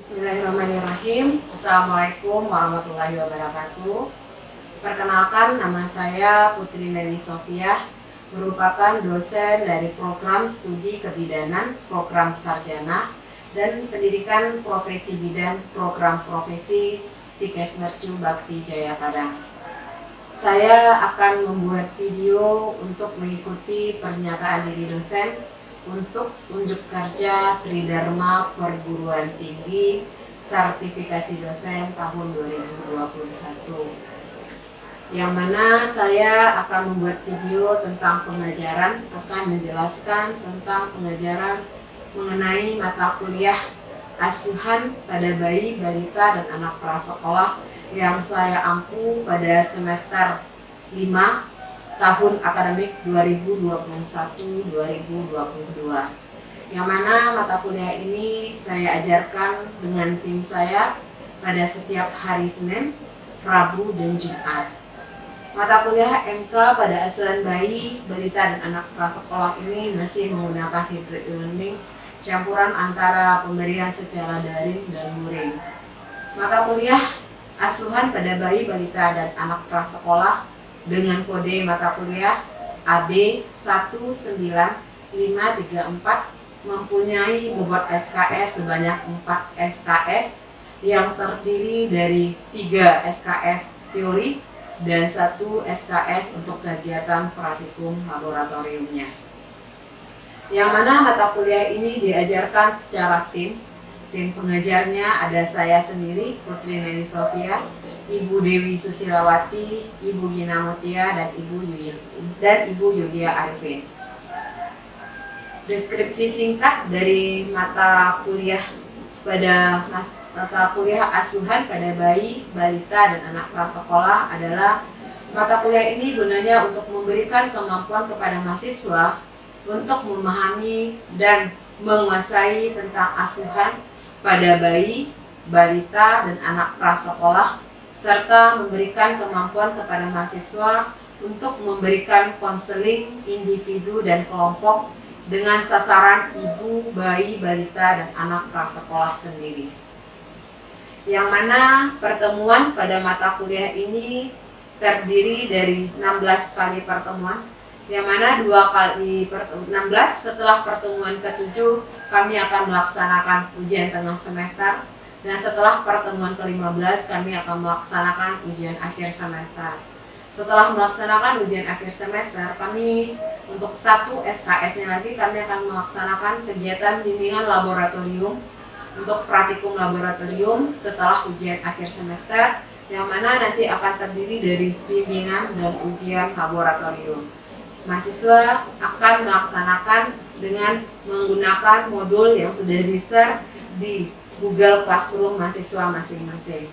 Bismillahirrahmanirrahim. Assalamualaikum warahmatullahi wabarakatuh. Perkenalkan, nama saya Putri Neni Sofiah, merupakan dosen dari program studi kebidanan, program sarjana, dan pendidikan profesi bidan, program profesi Stikes Mercu Bakti Jaya Padang. Saya akan membuat video untuk mengikuti pernyataan diri dosen untuk unjuk kerja Tridharma Perguruan Tinggi sertifikasi dosen tahun 2021, yang mana saya akan membuat video tentang pengajaran, akan menjelaskan tentang pengajaran mengenai mata kuliah asuhan pada bayi, balita, dan anak prasekolah yang saya ampu pada semester 5 tahun akademik 2021-2022, yang mana mata kuliah ini saya ajarkan dengan tim saya pada setiap hari Senin, Rabu, dan Jumat. Mata kuliah MK pada asuhan bayi, balita, dan anak prasekolah ini masih menggunakan hybrid learning, campuran antara pemberian secara daring dan luring. Mata kuliah asuhan pada bayi, balita, dan anak prasekolah dengan kode mata kuliah AB 19534 mempunyai bobot SKS sebanyak 4 SKS yang terdiri dari 3 SKS teori dan 1 SKS untuk kegiatan praktikum laboratoriumnya. Yang mana mata kuliah ini diajarkan secara tim pengajarnya ada saya sendiri, Putri Neni Sofiah, Ibu Dewi Susilawati, Ibu Gina Mutia, dan Ibu Yulia Arifin. Deskripsi singkat dari mata kuliah asuhan pada bayi, balita, dan anak prasekolah adalah mata kuliah ini gunanya untuk memberikan kemampuan kepada mahasiswa untuk memahami dan menguasai tentang asuhan pada bayi, balita, dan anak prasekolah, serta memberikan kemampuan kepada mahasiswa untuk memberikan konseling individu dan kelompok dengan sasaran ibu, bayi, balita, dan anak prasekolah sendiri. Yang mana pertemuan pada mata kuliah ini terdiri dari 16 kali pertemuan, yang mana 2 kali 16 setelah pertemuan ke-7 kami akan melaksanakan ujian tengah semester, dan setelah pertemuan ke-15 kami akan melaksanakan ujian akhir semester. Setelah melaksanakan ujian akhir semester, kami untuk 1 SKS-nya lagi kami akan melaksanakan kegiatan bimbingan laboratorium untuk praktikum laboratorium setelah ujian akhir semester, yang mana nanti akan terdiri dari bimbingan dan ujian laboratorium. Mahasiswa akan melaksanakan dengan menggunakan modul yang sudah di-share di Google Classroom mahasiswa masing-masing.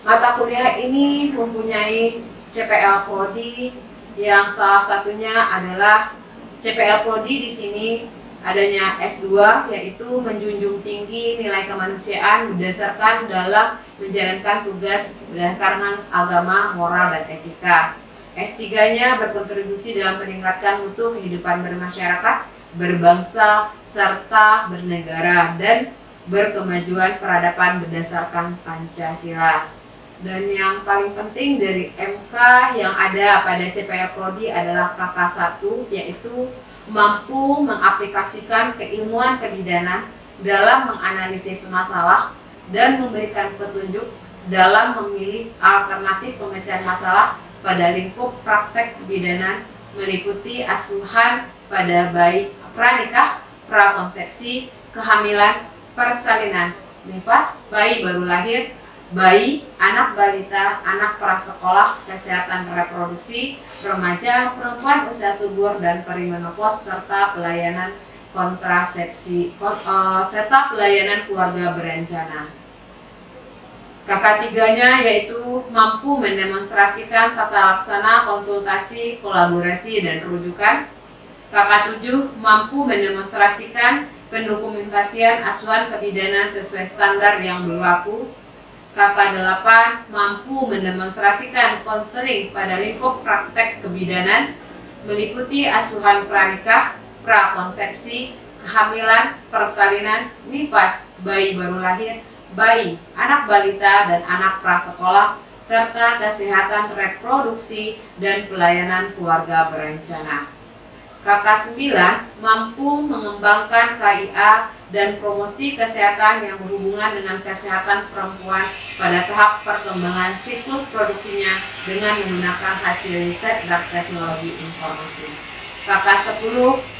Mata kuliah ini mempunyai CPL Prodi, yang salah satunya adalah CPL Prodi di sini adanya S2, yaitu menjunjung tinggi nilai kemanusiaan berdasarkan dalam menjalankan tugas berdasarkan agama, moral, dan etika. S3-nya berkontribusi dalam meningkatkan mutu kehidupan bermasyarakat, berbangsa, serta bernegara, dan berkemajuan peradaban berdasarkan Pancasila. Dan yang paling penting dari MK yang ada pada CPL Prodi adalah KK1, yaitu mampu mengaplikasikan keilmuan kebidanan dalam menganalisis masalah dan memberikan petunjuk dalam memilih alternatif pemecahan masalah pada lingkup praktek kebidanan meliputi asuhan pada bayi, pranikah, prakonsepsi, kehamilan, persalinan, nifas, bayi baru lahir, bayi, anak balita, anak prasekolah, kesehatan reproduksi, remaja, perempuan usia subur dan perimenopause, serta pelayanan kontrasepsi, serta pelayanan keluarga berencana. KK3-nya yaitu mampu mendemonstrasikan tata laksana, konsultasi, kolaborasi, dan rujukan. KK7 mampu mendemonstrasikan pendokumentasian asuhan kebidanan sesuai standar yang berlaku. KK8 mampu mendemonstrasikan konseling pada lingkup praktek kebidanan meliputi asuhan pranikah, prakonsepsi, kehamilan, persalinan, nifas, bayi baru lahir, bayi, anak balita, dan anak prasekolah, serta kesehatan reproduksi dan pelayanan keluarga berencana. KK9 mampu mengembangkan KIA dan promosi kesehatan yang berhubungan dengan kesehatan perempuan pada tahap perkembangan siklus produksinya dengan menggunakan hasil riset dan teknologi informasi. KK10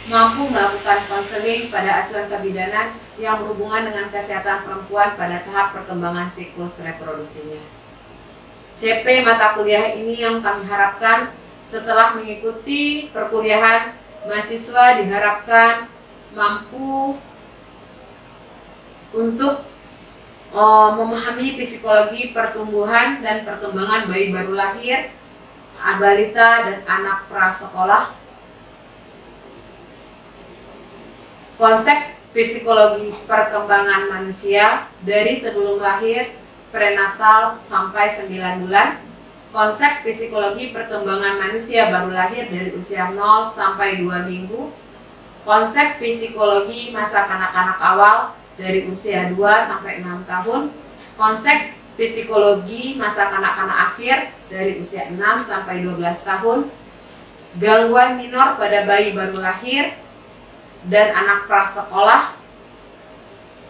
mampu melakukan konseling pada asuhan kebidanan yang berhubungan dengan kesehatan perempuan pada tahap perkembangan siklus reproduksinya. CP mata kuliah ini yang kami harapkan setelah mengikuti perkuliahan, mahasiswa diharapkan mampu untuk memahami psikologi pertumbuhan dan perkembangan bayi baru lahir, balita, dan anak prasekolah, konsep psikologi perkembangan manusia dari sebelum lahir, prenatal sampai 9 bulan, konsep psikologi perkembangan manusia baru lahir dari usia 0 sampai 2 minggu, konsep psikologi masa kanak-kanak awal dari usia 2 sampai 6 tahun, konsep psikologi masa kanak-kanak akhir dari usia 6 sampai 12 tahun, gangguan minor pada bayi baru lahir dan anak prasekolah,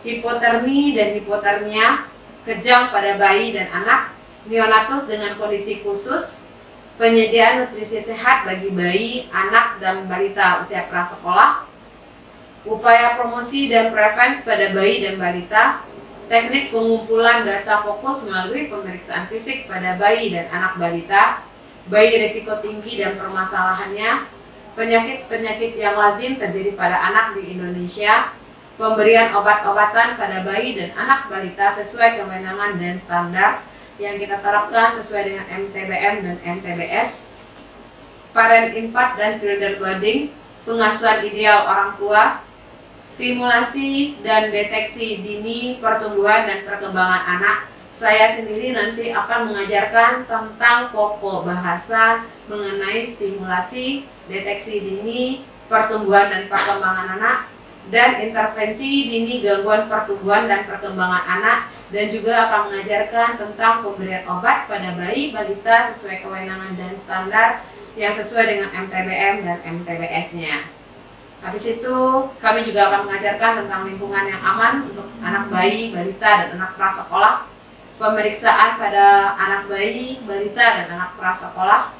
hipotermi dan hipotermia, kejang pada bayi dan anak, neonatus dengan kondisi khusus, penyediaan nutrisi sehat bagi bayi, anak, dan balita usia prasekolah, upaya promosi dan prevensi pada bayi dan balita, teknik pengumpulan data fokus melalui pemeriksaan fisik pada bayi dan anak balita, bayi risiko tinggi dan permasalahannya, penyakit-penyakit yang lazim terjadi pada anak di Indonesia, pemberian obat-obatan pada bayi dan anak balita sesuai kewenangan dan standar yang kita terapkan sesuai dengan MTBM dan MTBS, parent infant dan children bonding, pengasuhan ideal orang tua, stimulasi dan deteksi dini pertumbuhan dan perkembangan anak. Saya sendiri nanti akan mengajarkan tentang pokok bahasa mengenai stimulasi, deteksi dini, pertumbuhan dan perkembangan anak, dan intervensi dini gangguan pertumbuhan dan perkembangan anak, dan juga akan mengajarkan tentang pemberian obat pada bayi balita sesuai kewenangan dan standar yang sesuai dengan MTBM dan MTBS-nya. Habis itu kami juga akan mengajarkan tentang lingkungan yang aman untuk anak bayi, balita, dan anak prasekolah, pemeriksaan pada anak bayi, balita, dan anak prasekolah,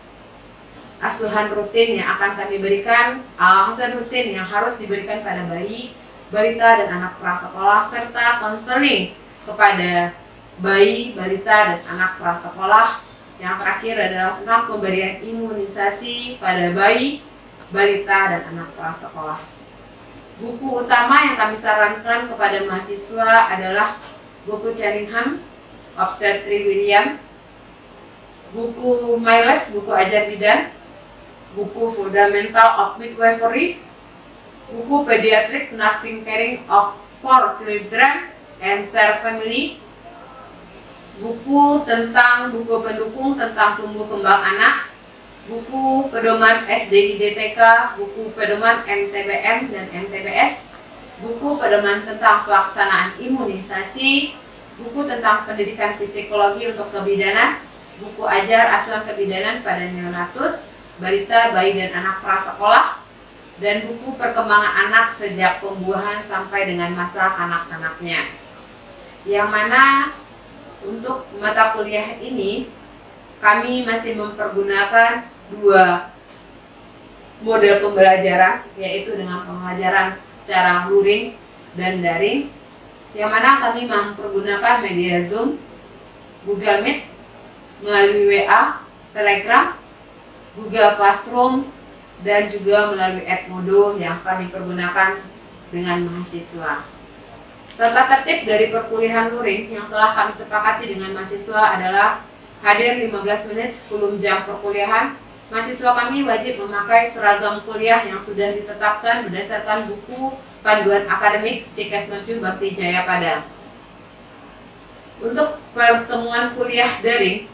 asuhan rutin yang akan kami berikan, asuhan rutin yang harus diberikan pada bayi, balita, dan anak prasekolah, serta konseling kepada bayi, balita, dan anak prasekolah. Yang terakhir adalah tentang pemberian imunisasi pada bayi, balita, dan anak prasekolah. Buku utama yang kami sarankan kepada mahasiswa adalah buku Cunningham, Obstetri William, buku Miles, buku ajar bidan, buku Fundamental of Midwifery, buku Pediatric Nursing Caring for Children and Their Family, buku pendukung tentang tumbuh kembang anak, buku pedoman SDIDTK, buku pedoman MTBM dan MTBS, buku pedoman tentang pelaksanaan imunisasi, buku tentang pendidikan psikologi untuk kebidanan, buku ajar asuhan kebidanan pada neonatus, balita, bayi, dan anak prasekolah, dan buku perkembangan anak sejak pembuahan sampai dengan masa kanak-kanaknya. Yang mana untuk mata kuliah ini kami masih mempergunakan dua model pembelajaran, yaitu dengan pembelajaran secara luring dan daring, yang mana kami mempergunakan media Zoom, Google Meet, melalui WA, Telegram, Google Classroom, dan juga melalui Edmodo yang kami pergunakan dengan mahasiswa. Tata tertib dari perkuliahan luring yang telah kami sepakati dengan mahasiswa adalah hadir 15 menit sebelum jam perkuliahan. Mahasiswa kami wajib memakai seragam kuliah yang sudah ditetapkan berdasarkan buku panduan akademik Stikes Masjid Bakti Jayapada. Untuk pertemuan kuliah daring,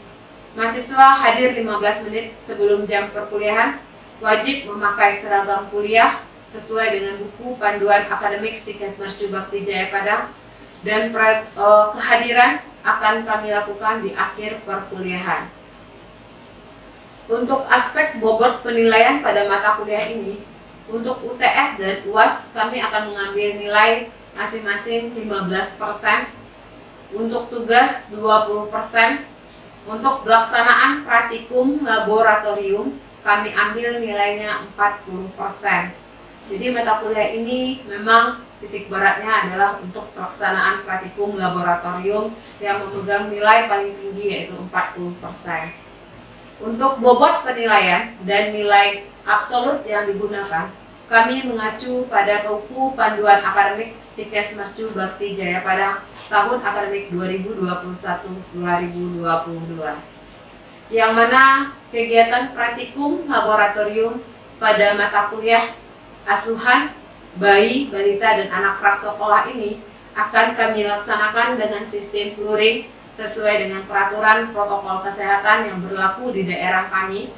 mahasiswa hadir 15 menit sebelum jam perkuliahan, wajib memakai seragam kuliah sesuai dengan buku panduan akademik Stikesmercu Bakti Jaya Padang, dan kehadiran akan kami lakukan di akhir perkuliahan. Untuk aspek bobot penilaian pada mata kuliah ini, untuk UTS dan UAS kami akan mengambil nilai masing-masing 15%, untuk tugas 20%, untuk pelaksanaan praktikum laboratorium kami ambil nilainya 40%. Jadi mata kuliah ini memang titik beratnya adalah untuk pelaksanaan praktikum laboratorium yang memegang nilai paling tinggi yaitu 40%. Untuk bobot penilaian dan nilai absolut yang digunakan, kami mengacu pada buku panduan akademik Stikesmercu Bakti Jaya Padang tahun akademik 2021-2022. Yang mana kegiatan praktikum laboratorium pada mata kuliah asuhan, bayi, balita, dan anak prasekolah ini akan kami laksanakan dengan sistem luring sesuai dengan peraturan protokol kesehatan yang berlaku di daerah kami.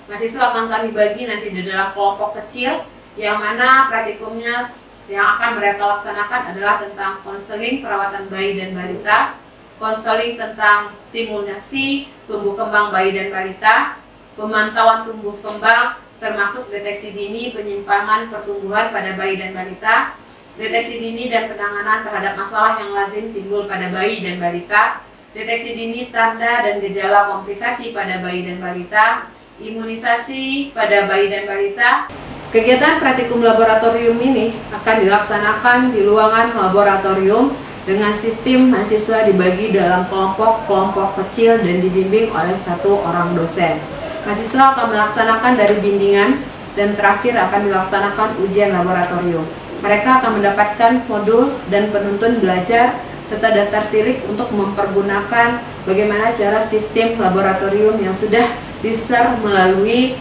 Mahasiswa akan kami bagi nanti di dalam kelompok kecil, yang mana praktikumnya yang akan mereka laksanakan adalah tentang konseling perawatan bayi dan balita, konseling tentang stimulasi tumbuh kembang bayi dan balita, pemantauan tumbuh kembang termasuk deteksi dini penyimpangan pertumbuhan pada bayi dan balita, deteksi dini dan penanganan terhadap masalah yang lazim timbul pada bayi dan balita, deteksi dini tanda dan gejala komplikasi pada bayi dan balita, imunisasi pada bayi dan balita. Kegiatan praktikum laboratorium ini akan dilaksanakan di ruangan laboratorium dengan sistem mahasiswa dibagi dalam kelompok-kelompok kecil dan dibimbing oleh satu orang dosen. Mahasiswa akan melaksanakan dari bimbingan dan terakhir akan dilaksanakan ujian laboratorium. Mereka akan mendapatkan modul dan penuntun belajar serta daftar tilik untuk mempergunakan bagaimana cara sistem laboratorium yang sudah di-share melalui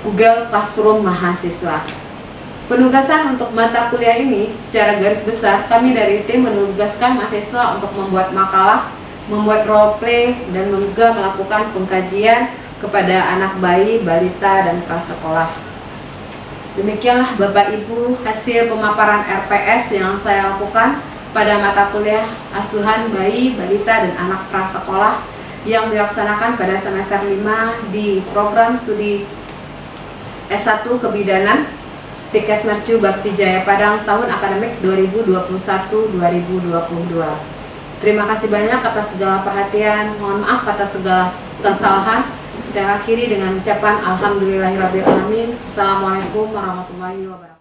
Google Classroom mahasiswa. Penugasan untuk mata kuliah ini secara garis besar kami dari tim menugaskan mahasiswa untuk membuat makalah, membuat role play, dan juga melakukan pengkajian kepada anak bayi, balita, dan prasekolah. Demikianlah Bapak Ibu hasil pemaparan RPS yang saya lakukan pada mata kuliah asuhan bayi, balita, dan anak prasekolah yang dilaksanakan pada semester 5 di program studi S1 Kebidanan Stikesmercu Bakti Jaya Padang tahun akademik 2021-2022. Terima kasih banyak atas segala perhatian, mohon maaf atas segala kesalahan. Saya akhiri dengan ucapan Alhamdulillahirrabbilalamin. Assalamualaikum warahmatullahi wabarakatuh.